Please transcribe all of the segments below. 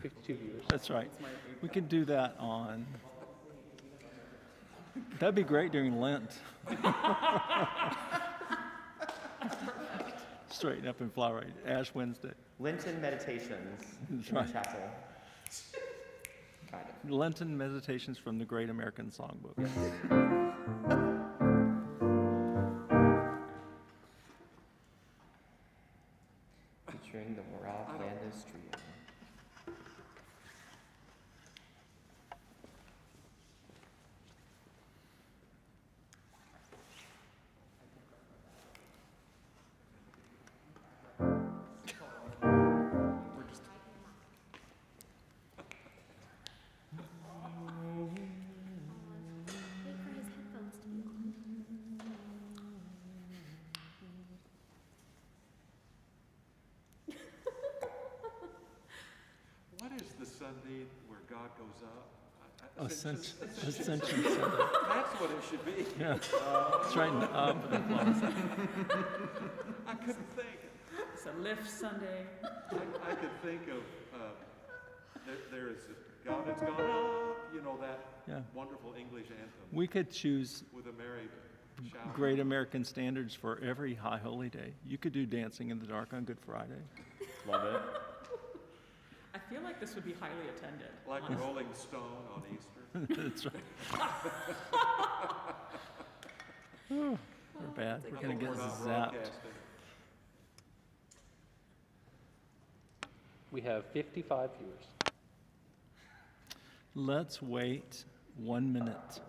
52 viewers. That's right. We could do that on. That'd be great during Lent. Straighten up and fly right. Ash Wednesday. Lenten meditations That's in right. the chapel. Kind of. Lenten meditations from the Great American Songbook. Featuring the Morav Landis Trio. Wait for his headphones to be on. What is the Sunday where God goes up? Ascension Ascension. Sunday. That's what it should be. Yeah. Straighten up and fly. I couldn't think. It's a lift Sunday. I could think of there is God has gone up. You know that Yeah. wonderful English anthem We could choose with a merry shout. Great American standards for every high holy day. You could do Dancing in the Dark on Good Friday. Love it. I feel like this would be highly attended. Like honestly. Rolling Stone on Easter. That's right. Whew, we're bad. We're going to get We're not zapped. broadcasting. We have 55 viewers. Let's wait 1 minute.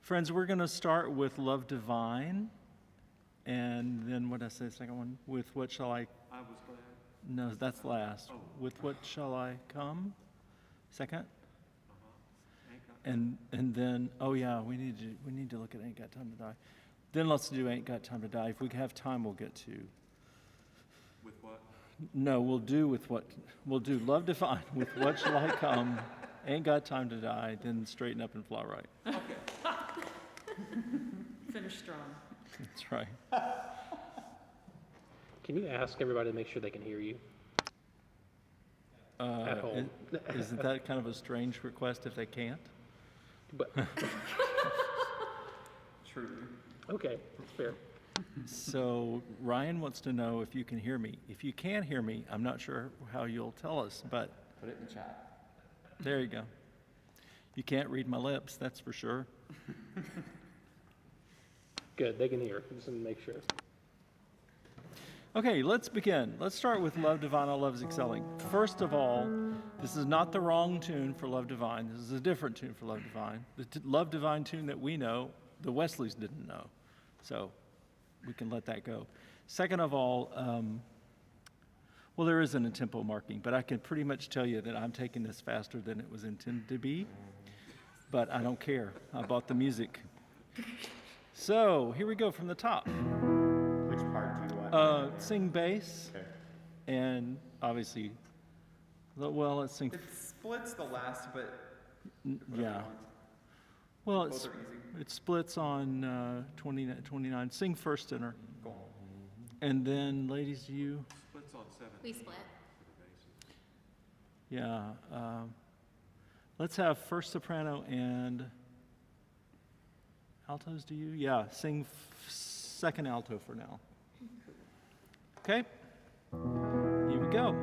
Friends, we're going to start with Love Divine. And then what did I say the second one? With What Shall I... I was glad. No, that's last. Oh. With What Shall I Come? Second. Ain't got- And then, oh yeah, we need to look at Ain't Got Time to Die. Then let's do Ain't Got Time to Die. If we have time, we'll get to. With what? No, we'll do Love Divine with What Shall I Come, Ain't Got Time to Die, then Straighten Up and Fly Right. Finish strong. That's right. Can you ask everybody to make sure they can hear you? At home. Isn't that kind of a strange request if they can't? But True. okay, that's fair. So Ryan wants to know if you can hear me. If you can hear me, I'm not sure how you'll tell us, but Put it in the chat. there you go. You can't read my lips, that's for sure. Good, they can hear. Just to make sure. Okay, let's begin. Let's start with Love Divine, All Love is Excelling. First of all, this is not the wrong tune for Love Divine. This is a different tune for Love Divine. The Love Divine tune that we know, the Wesleys didn't know. So we can let that go. Second of all, well, there isn't a tempo marking, but I can pretty much tell you that I'm taking this faster than it was intended to be. But I don't care. I bought the music. So here we go from the top. Which part do you want? Sing bass, Okay. and obviously, well, let's sing. It splits the last, but Yeah. Well, both are easy. it splits on 29. Sing first tenor, Go. and then, ladies, you. Splits on 7 We split. for the basses. Yeah. Let's have first soprano and altos. Do you? Yeah. Sing second alto for now. Okay. Here we go.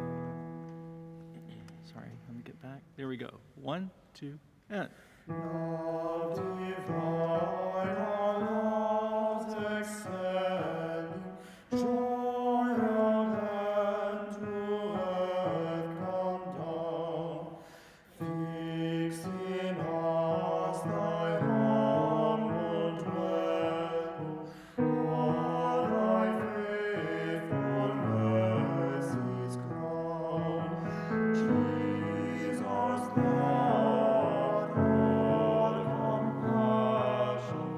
Sorry. Let me get back. There we go. 1, 2, and. Love divine, all loves excelling, joy of heaven to earth come down. Fix in us thy humble dwelling, all thy faithful mercies crown. Jesus, Lord, all compassion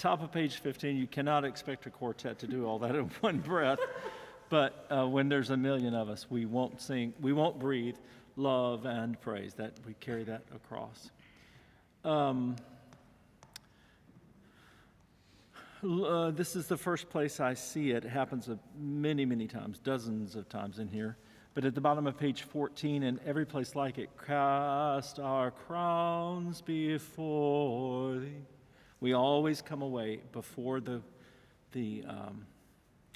top of page 15, you cannot expect a quartet to do all that in one breath. But when there's a million of us, we won't breathe love and praise. That we carry that across. This is the first place I see it. It happens many, many times, dozens of times in here. But at the bottom of page 14 and every place like it, cast our crowns before thee. We always come away before the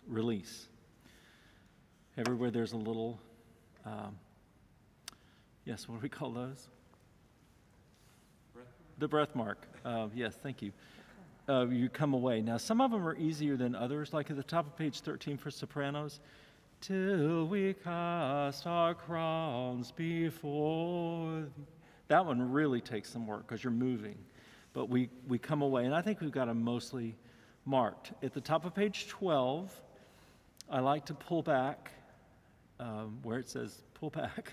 release. Everywhere there's a little, yes, what do we call those? The breath mark. Yes, thank you. You come away. Now, some of them are easier than others, like at the top of page 13 for sopranos. Till we cast our crowns before thee. That one really takes some work because you're moving. But we come away, and I think we've got them mostly marked. At the top of page 12, I like to pull back, where it says pull back,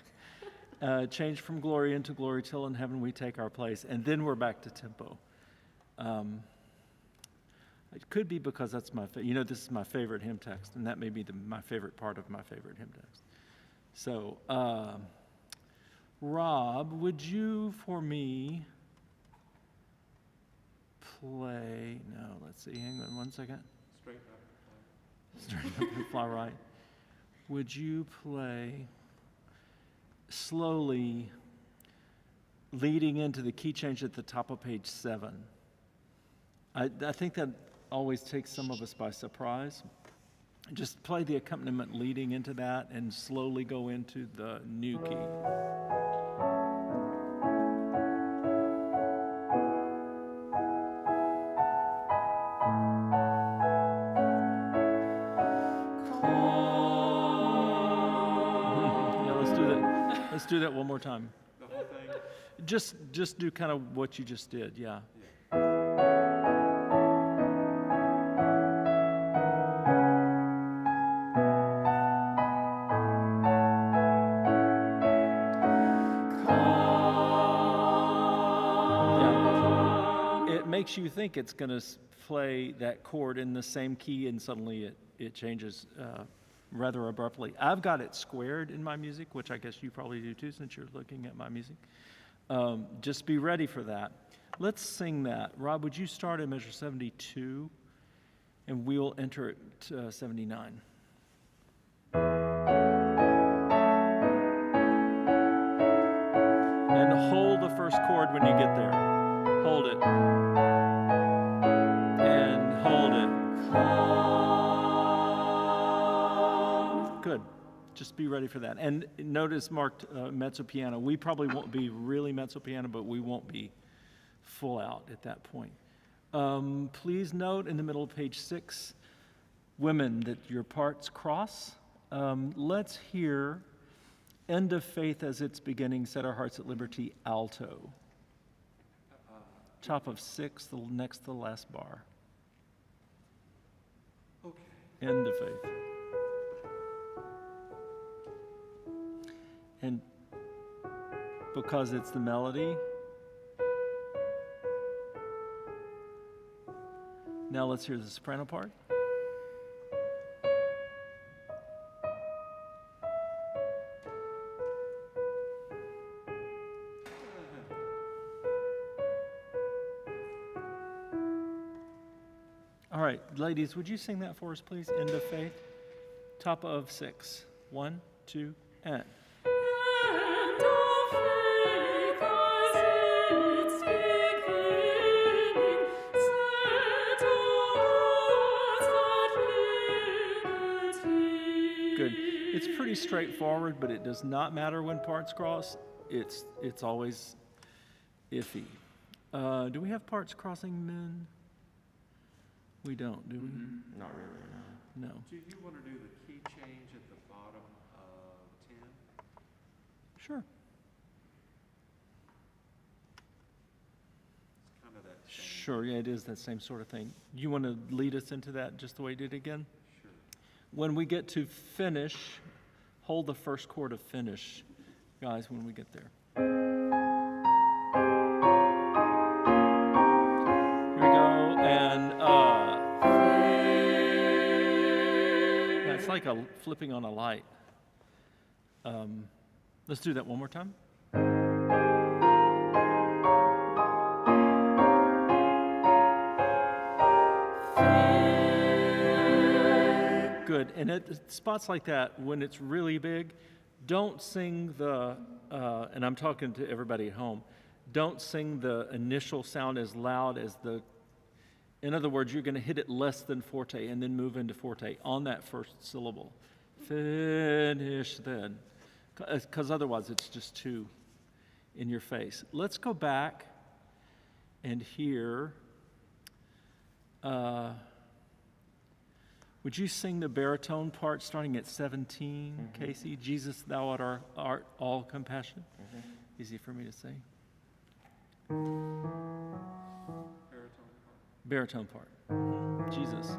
change from glory into glory till in heaven we take our place, and then we're back to tempo. It could be because that's this is my favorite hymn text, and that may be my favorite part of my favorite hymn text. So, Rob, would you, for me, play, no, let's see, hang on one second. Straighten up and fly right. Would you play slowly, leading into the key change at the top of page 7? I think that always takes some of us by surprise. Just play the accompaniment leading into that and slowly go into the new key. Yeah, let's do that. Let's do that one more time. The whole thing? Just do kind of what you just did, yeah. Makes you think it's going to play that chord in the same key, and suddenly it changes rather abruptly. I've got it squared in my music, which I guess you probably do too, since you're looking at my music. Just be ready for that. Let's sing that. Rob, would you start at measure 72, and we'll enter at 79. And hold the first chord when you get there. Hold it. And hold it. Good. Just be ready for that. And notice marked mezzo piano. We probably won't be really mezzo piano, but we won't be full out at that point. Please note in the middle of page 6, women, that your parts cross. Let's hear End of Faith as its beginning, Set Our Hearts at Liberty, alto. Top of 6, the next to the last bar. Okay. End of Faith. And because it's the melody, now let's hear the soprano part. All right, ladies, would you sing that for us, please? End of Faith, top of 6. 1, 2, and. Good. It's pretty straightforward, but it does not matter when parts cross. It's always iffy. Do we have parts crossing, men? We don't, do we? Mm-hmm. Not really, no. No. Do you want to do the key change at the bottom of 10? Sure. It's kind of that same. Sure, yeah, it is that same sort of thing. You want to lead us into that just the way you did again? Sure. When we get to finish, hold the first chord of finish, guys, when we get there. Here we go, and It's like a flipping on a light. Let's do that one more time. Good. And at spots like that, when it's really big, don't sing and I'm talking to everybody at home, don't sing the initial sound as loud as in other words, you're going to hit it less than forte and then move into forte on that first syllable. Finish then. Because otherwise it's just too in your face. Let's go back and hear. Would you sing the baritone part starting at 17, Casey? Jesus, thou art all compassion. Easy for me to say. Baritone part. Jesus.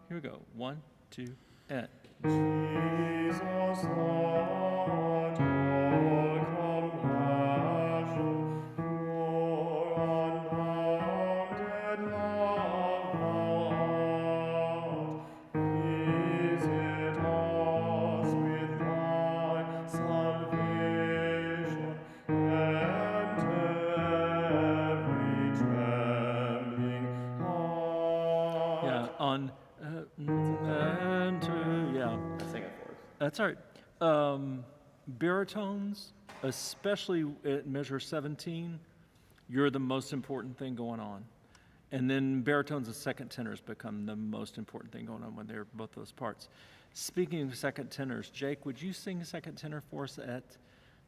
Here we go. 1, 2, and. Jesus, Lord, all compassion, pure unbounded love thou art. Visit us with thy salvation, enter every trembling heart. Yeah, on. Yeah. Sing it for us. That's all right. Baritones, especially at measure 17, you're the most important thing going on. And then baritones and second tenors become the most important thing going on when they're both those parts. Speaking of second tenors, Jake, would you sing second tenor for us at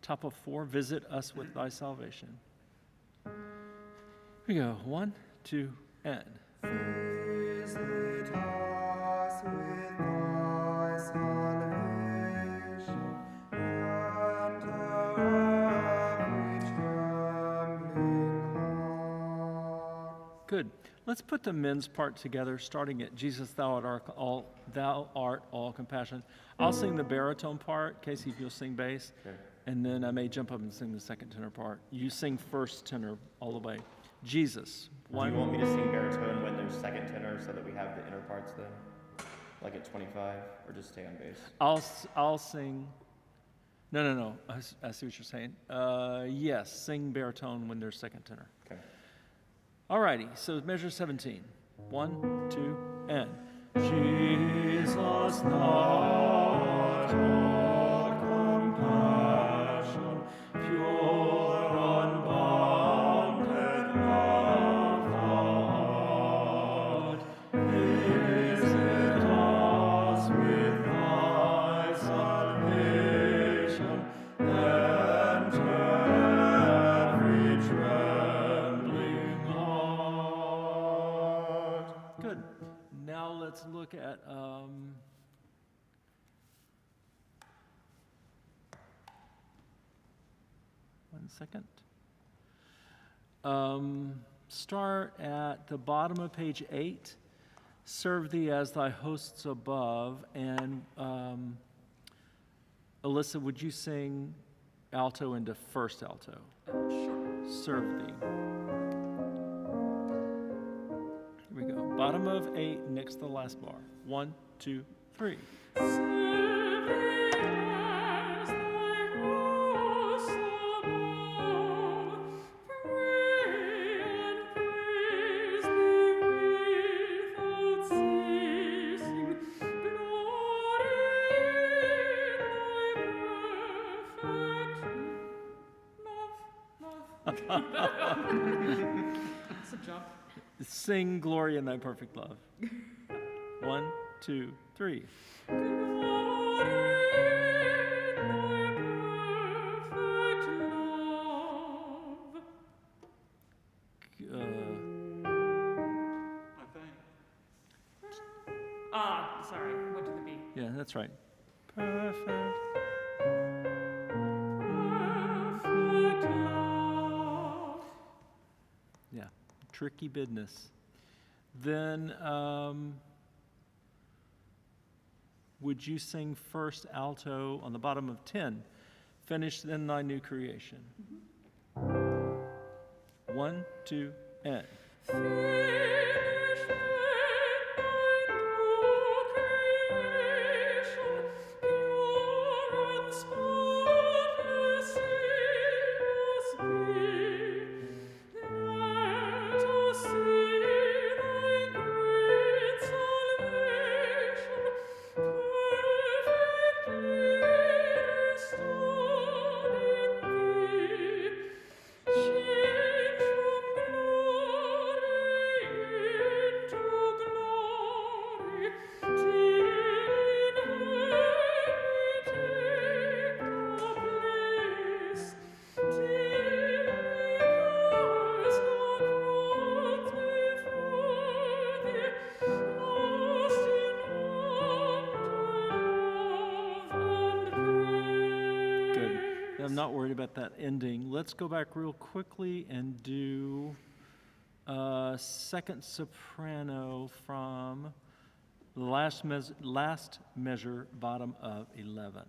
top of 4? Visit us with thy salvation. Here we go. 1, 2, and. Visit us with thy salvation, enter every trembling heart. Good. Let's put the men's part together, starting at Jesus, thou art all compassion. I'll sing the baritone part. Casey, if you'll sing bass. Okay. And then I may jump up and sing the second tenor part. You sing first tenor all the way. Jesus. Do you want me to sing baritone when there's second tenor so that we have the inner parts then? Like at 25, or just stay on bass? I'll sing. No. I see what you're saying. Yes, sing baritone when there's second tenor. Okay. All righty, so measure 17. 1, 2, and. Jesus, thou art all compassion, pure unbounded love thou art. Visit us with thy salvation, enter every trembling heart. Good. Now let's look at one second. Start at the bottom of page 8. Serve thee as thy hosts above. And Alyssa, would you sing alto into first alto? Sure. Serve thee. Here we go. Bottom of 8, next to the last bar. 1, 2, 3. It's a jump. Sing glory in thy perfect love. 1, 2, 3. I think. Sorry, went to the B. Yeah, that's right. Perfect. Yeah, tricky business. Then, would you sing first alto on the bottom of 10? Finish then thy new creation. 1, 2, and. Finish then thy new creation. I'm not worried about that ending. Let's go back real quickly and do second soprano from the last measure, bottom of 11.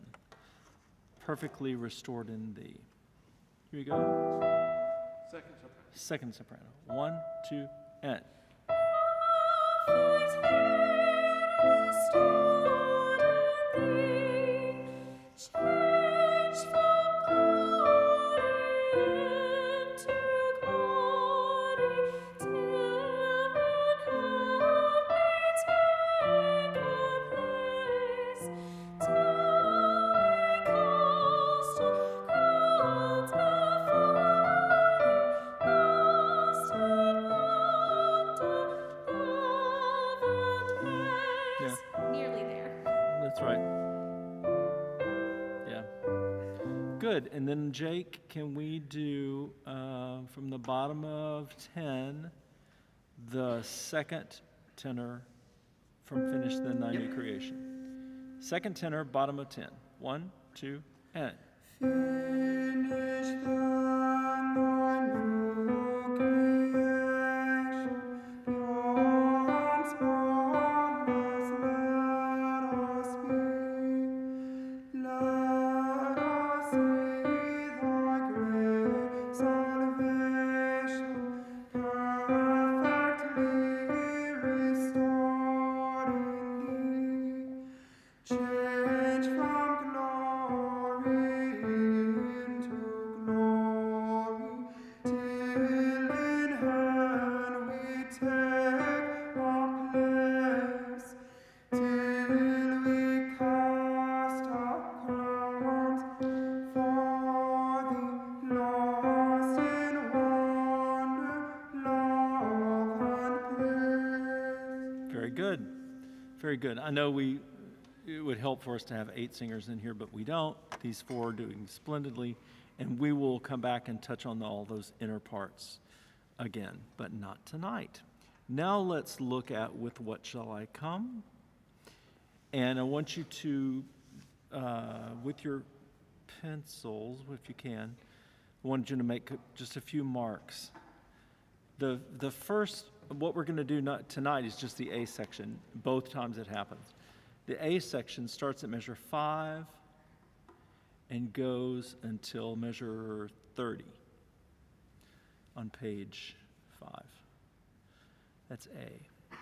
Perfectly restored in thee. Here we go. Second soprano. Second soprano. 1, 2, and. Yeah, Nearly there. that's right. Yeah. Good. And then, Jake, can we do from the bottom of 10, the second tenor from Finish the 90 Creation? Second tenor, bottom of 10. 1, 2, and. Finish the new creation, beyond spotless, let us be. Let us see thy great salvation, perfectly restored in thee. Change from glory into glory, till in heaven we take our place, till we cast our crowns for thee, lost in wonder, love, and praise. Very good. Very good. I know it would help for us to have 8 singers in here, but we don't. These 4 are doing splendidly, and we will come back and touch on all those inner parts again, but not tonight. Now let's look at With What Shall I Come? And I want you to, with your pencils, if you can, I wanted you to make just a few marks. The first, what we're going to do tonight is just the A section, both times it happens. The A section starts at measure 5 and goes until measure 30 on page 5. That's A.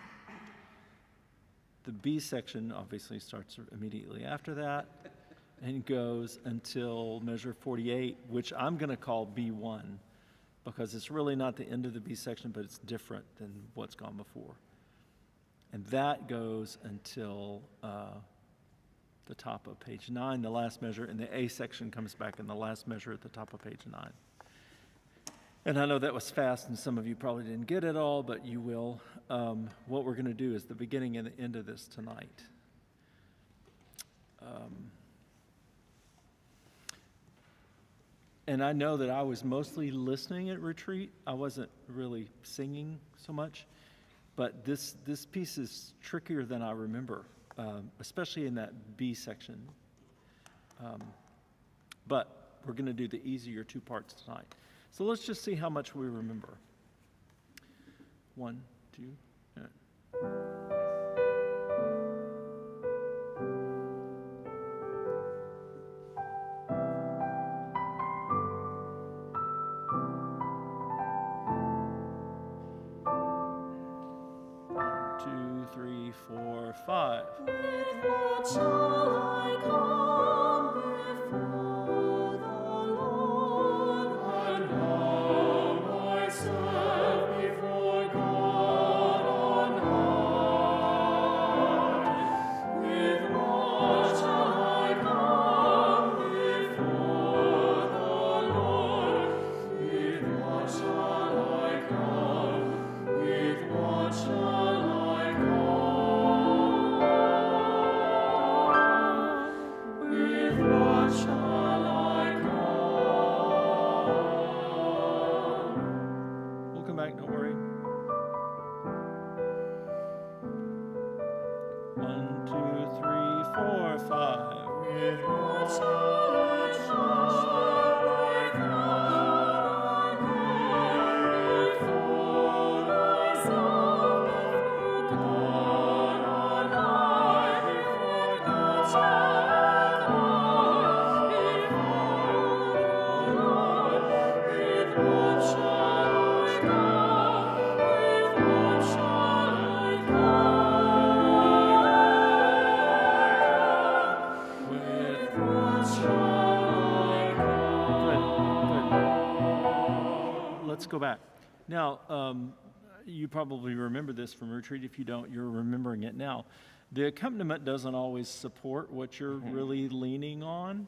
The B section obviously starts immediately after that and goes until measure 48, which I'm going to call B1 because it's really not the end of the B section, but it's different than what's gone before. And that goes until the top of page 9, the last measure, and the A section comes back in the last measure at the top of page 9. And I know that was fast, and some of you probably didn't get it all, but you will. What we're going to do is the beginning and the end of this tonight. And I know that I was mostly listening at retreat. I wasn't really singing so much. But this piece is trickier than I remember, especially in that B section. But we're going to do the easier 2 parts tonight. So let's just see how much we remember. 1, 2, and. 2, 3, 4, 5. With what shall I come before the Lord? And bow myself before God on high. With what shall I come before the Lord? With what shall I come? With what shall I come? With what shall I come? We'll come back, don't worry. 1, 2, 3, 4, 5. With what shall I come? go back. Now, you probably remember this from retreat. If you don't, you're remembering it now. The accompaniment doesn't always support what you're really leaning on,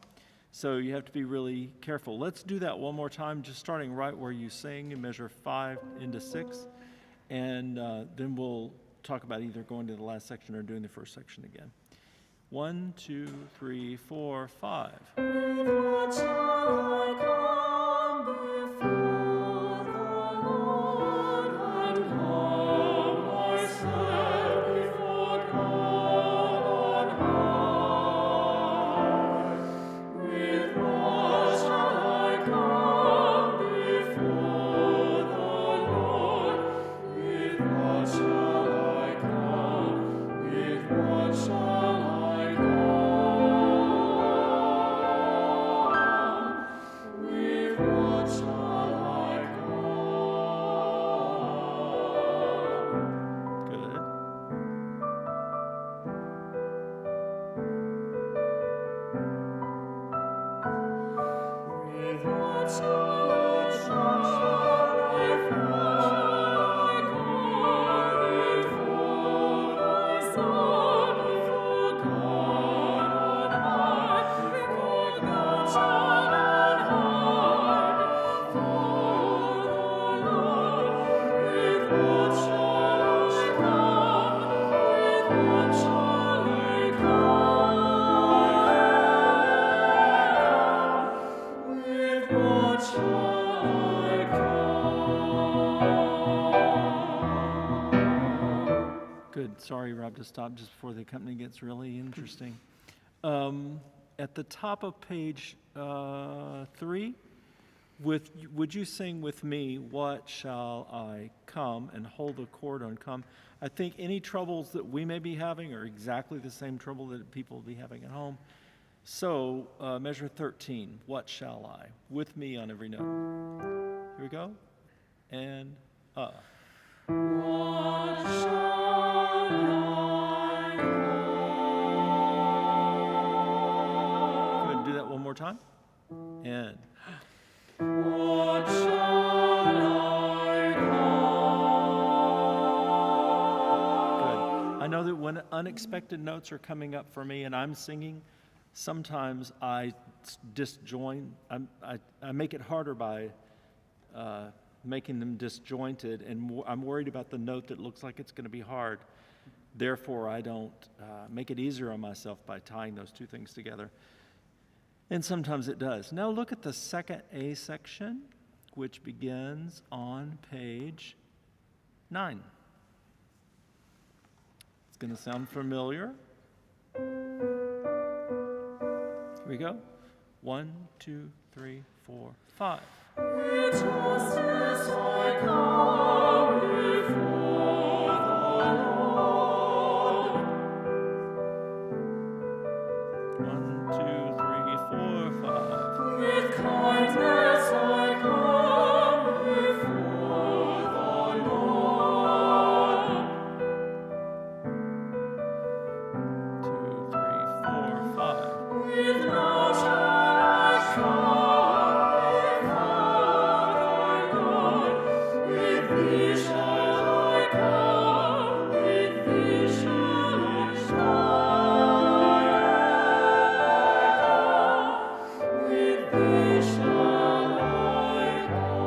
so you have to be really careful. Let's do that one more time, just starting right where you sing and measure 5 into 6, and then we'll talk about either going to the last section or doing the first section again. 1, 2, 3, 4, 5. With what shall I come before the Lord and humble myself before God on high? With what shall I come before the Lord? With what shall I come? With what shall I come? With what shall I come? Good. With what shall I come? With what shall I come before thy Son, before God on high? Before God shall on high, before the Lord. With what shall I come? With what shall I come? With what shall I come? Good. Sorry, Rob, to stop just before the company gets really interesting. At the top of page 3, would you sing with me, "What shall I come?" and hold the chord on come? I think any troubles that we may be having are exactly the same trouble that people will be having at home. So measure 13, "What shall I?" with me on every note. Here we go. And What shall I come? go ahead and do that one more time. And What shall I come? good. I know that when unexpected notes are coming up for me and I'm singing, sometimes I disjoin. I make it harder by making them disjointed, and I'm worried about the note that looks like it's going to be hard. Therefore, I don't make it easier on myself by tying those two things together. And sometimes it does. Now look at the second A section, which begins on page 9. It's going to sound familiar. Here we go. 1, 2, 3, 4, 5. With justice I come before the Lord. 1, 2, 3, 4, 5. With kindness I come before the Lord. 2, 3, 4, 5. With now shall I come before thy Lord. With thee shall I come, with thee shall I come, with thee shall I come.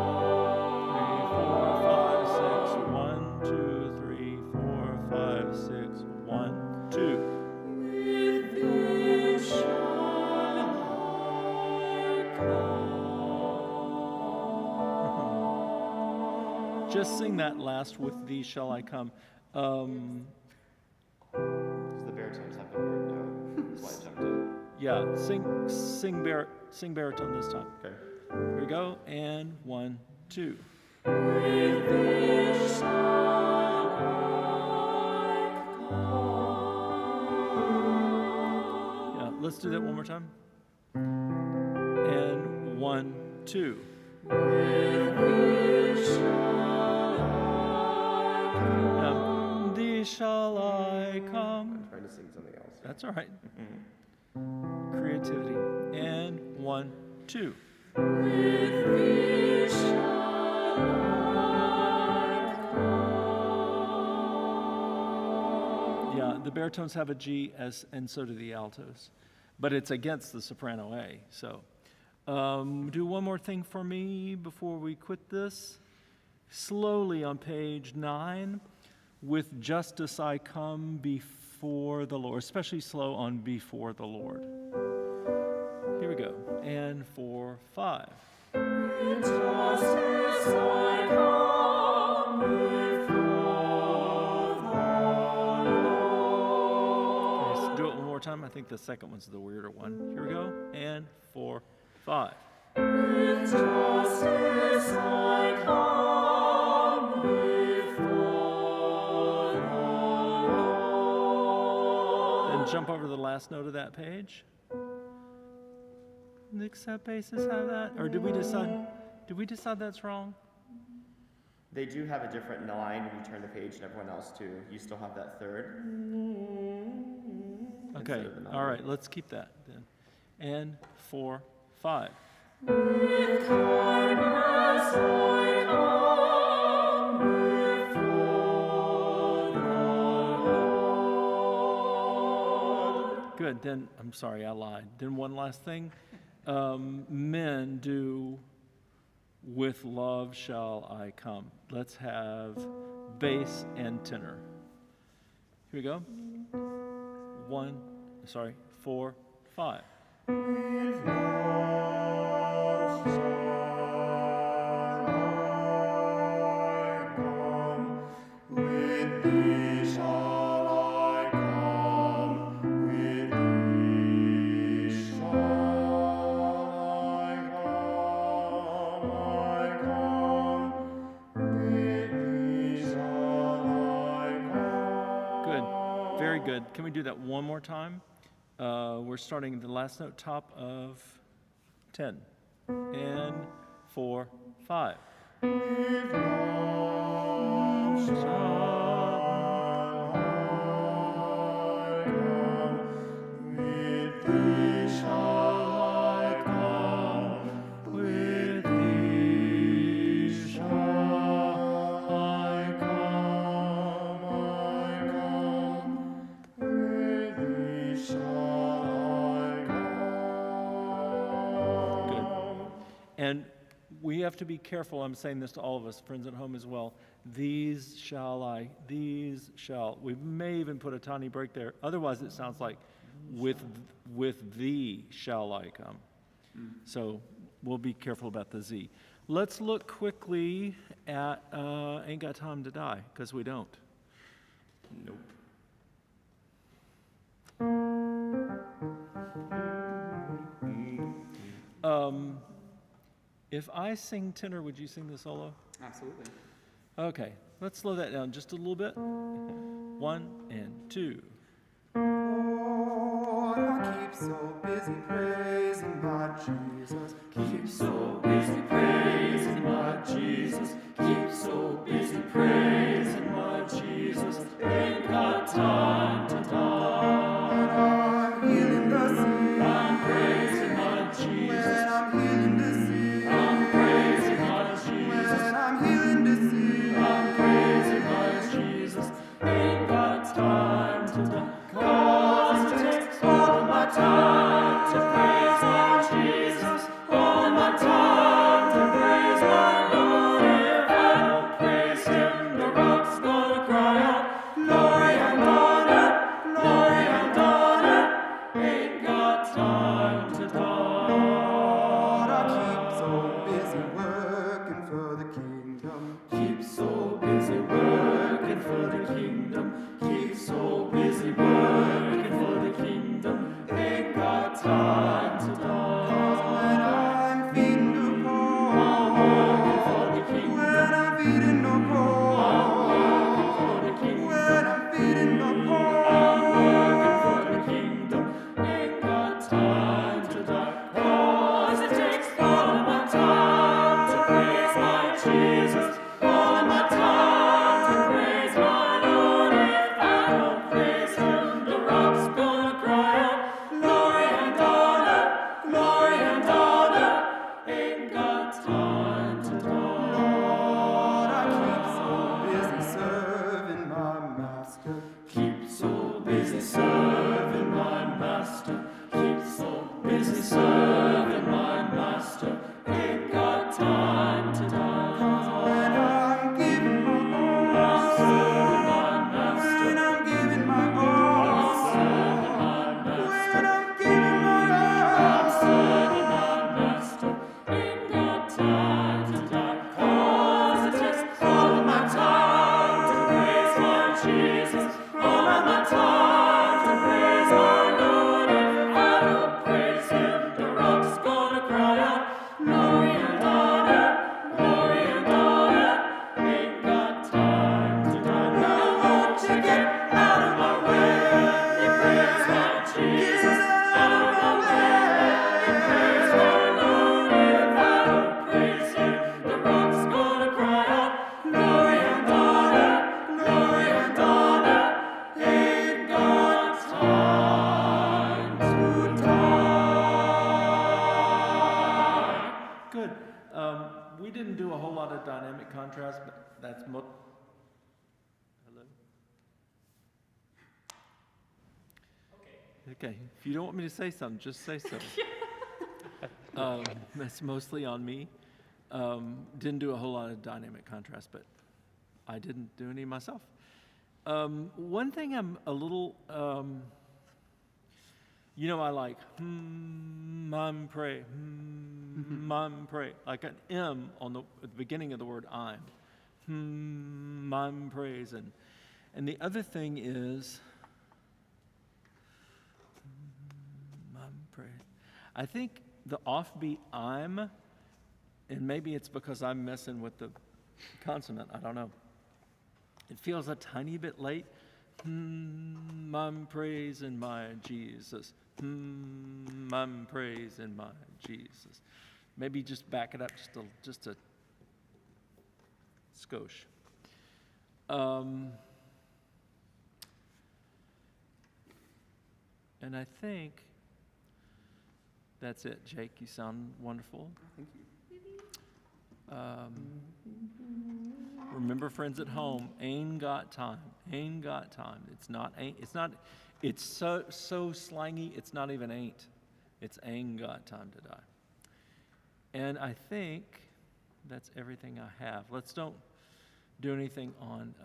3, 4, 5, 6. 1, 2, 3, 4, 5, 6. 1, 2. With thee shall I come. Just sing that last "with thee shall I come." Because the baritones have the word no. That's why I jumped in. Yeah, sing baritone this time. Okay. Here we go, and 1, 2. With thee shall I come. Yeah, let's do that one more time. And 1, 2. With thee shall I come. Thee shall I come. I'm trying to sing something else. That's all right. Creativity. And 1, 2. With thee shall I The baritones have a G, and so do the altos. But it's against the soprano A. So do one more thing for me before we quit this. Slowly on page 9, with justice I come before the Lord, especially slow on before the Lord. Here we go. And 4, 5. With justice I come before the Lord. Let's do it one more time. I think the second one's the weirder one. Here we go. And 4, 5. With justice I come before the Lord. Then jump over to the last note of that page. Except basses have that? Or did we decide that's wrong? They do have a different line when you turn the page and everyone else too. You still have that third. Okay, instead of the all nine. right, let's keep that then. And 4, 5. With kindness I come before the Lord. Good, then, I'm sorry, I lied. Then one last thing. Men do, with love shall I come. Let's have bass and tenor. Here we go. 4, 5. With love shall I come, with thee shall I come, with thee shall I come, with thee shall I come. Good, very good. Can we do that one more time? We're starting the last note, top of 10. And 4, 5. With love shall I come, with thee shall I come, with thee shall I come, with thee shall I come. And we have to be careful. I'm saying this to all of us, friends at home as well. These shall. We may even put a tiny break there. Otherwise, it sounds like with thee shall I come. So we'll be careful about the Z. Let's look quickly at Ain't Got Time to Die, because we don't. Nope. If I sing tenor, would you sing the solo? Absolutely. Okay, let's slow that down just a little bit. 1 and 2. Lord, I keep so busy praising my Jesus. Keep so busy praising my Jesus. Keep so busy praising my Jesus. Ain't got time to die. When I'm healing the sick, I'm praising my when Jesus. I'm healing the sick, I'm praising my Jesus. when I'm healing the sick. I'm praising my Jesus. Ain't got time to die. 'Cause it takes all of my time to praise my we didn't do a whole lot of dynamic contrast, but that's Hello? Okay, if you don't want me to say something, just say something. That's mostly on me. Didn't do a whole lot of dynamic contrast, but I didn't do any myself. One thing I'm a little, I like, I'm pray, I'm pray, like an M at the beginning of the word I'm. I'm praise. And the other thing is, I'm praise. I think the offbeat I'm, and maybe it's because I'm messing with the consonant, I don't know. It feels a tiny bit late. I'm praising my Jesus. I'm praising my Jesus. Maybe just back it up just a skosh. And I think that's it. Jake, you sound wonderful. Thank you. Remember, friends at home, ain't got time. Ain't got time. It's not. It's so slangy. It's not even ain't. It's ain't got time to die. And I think that's everything I have. Let's don't do anything on.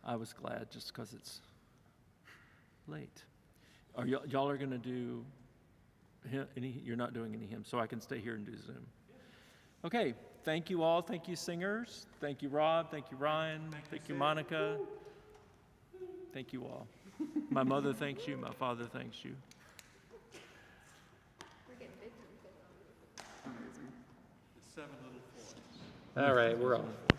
I was glad just because it's late. Are y'all are going to do you're not doing any hymns, so I can stay here and do Zoom. Okay, thank you all. Thank you, singers. Thank you, Rob. Thank you, Ryan. Thank you, Monica. Thank you all. My mother thanks you. My father thanks you. We're getting big time. The 7 little boys. All right, we're off.